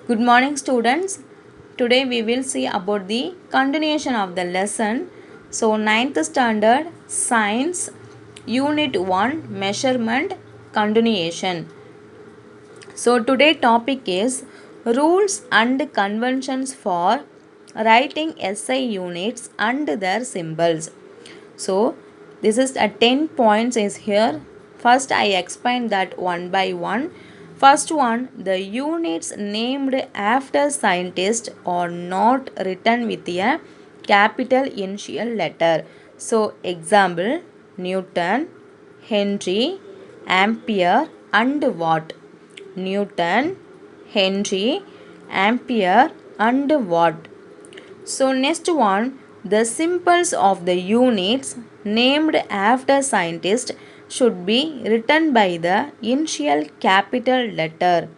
Good morning, students. Today we will see about the continuation of the lesson. So, ninth standard Science Unit 1 Measurement Continuation. So, today topic is Rules and Conventions for Writing SI Units and their Symbols. So, this is a 10 points is here. First, I explain that one by one. First one, the units named after scientists are not written with a capital initial letter. So, example, Newton, Henry, Ampere and Watt. Newton, Henry, Ampere and Watt. So next one, the symbols of the units named after scientists should be written by the initial capital letter.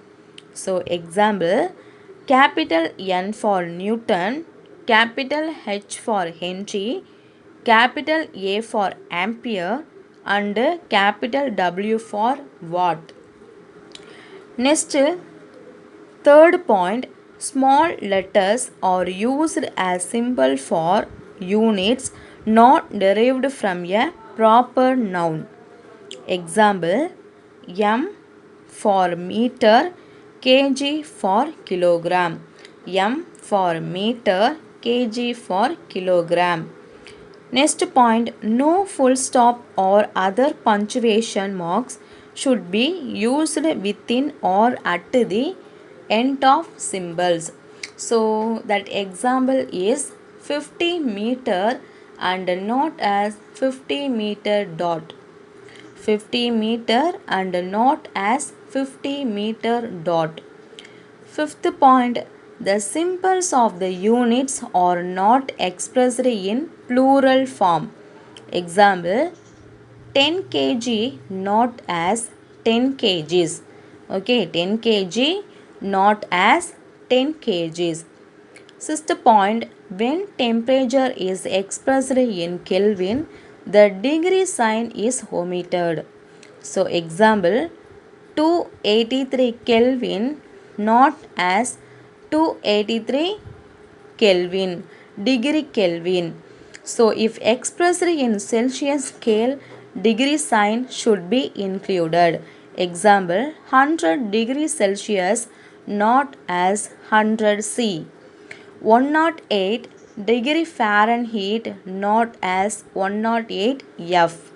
So example, capital N for Newton, capital H for Henry, capital A for Ampere and capital W for Watt. Next, third point, small letters are used as symbol for units not derived from a proper noun. Example, M for meter, kg for kilogram. M for meter, kg for kilogram. Next point, no full stop or other punctuation marks should be used within or at the end of symbols. So that example is 50 meter and not as 50 meter dot. 50 meter and not as 50 meter dot. Fifth point, the symbols of the units are not expressed in plural form. Example, 10 kg not as 10 kgs. Okay, 10 kg not as 10 kgs. Sixth point, when temperature is expressed in Kelvin, the degree sign is omitted. So, example, 283 Kelvin not as 283 Kelvin, degree Kelvin. So, if expressed in Celsius scale, degree sign should be included. Example, 100 degrees Celsius not as 100 C. 108 degree Fahrenheit not as 108 F.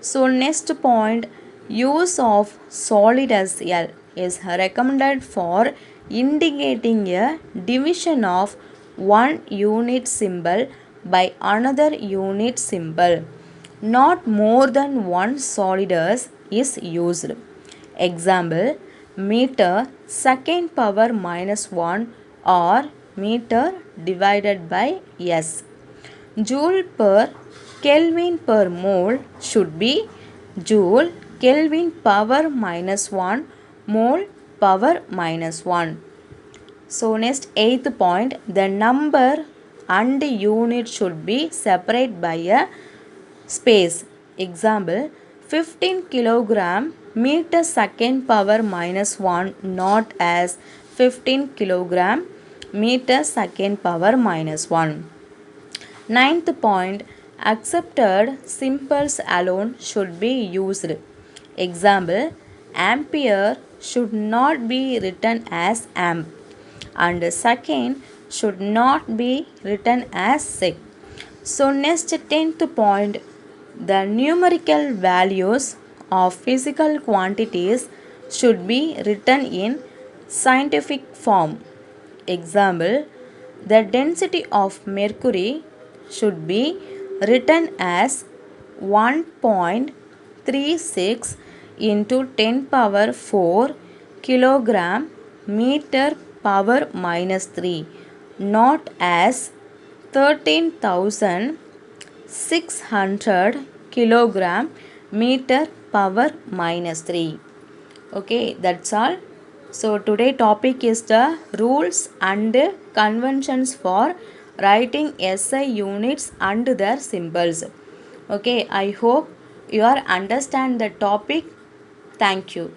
So next point, use of solid SL is recommended for indicating a division of one unit symbol by another unit symbol. Not more than one solid is used. Example, meter second power minus 1 or meter divided by S. Joule per Kelvin per mole should be Joule Kelvin power minus 1 mole power minus 1. So next eighth point, the number and unit should be separated by a space. Example, 15 kilogram meter second power minus 1 not as 15 kilogram meter second power minus 1. Ninth point, accepted symbols alone should be used. Example, ampere should not be written as amp and second should not be written as sec. So next 10th point, the numerical values of physical quantities should be written in scientific form. Example, the density of mercury should be written as 1.36 into 10 power 4 kilogram meter power minus 3, not as 13,600 kilogram meter power minus 3. Okay, that's all. So today topic is the rules and conventions for writing SI units and their symbols. Okay, I hope you are understand the topic. Thank you.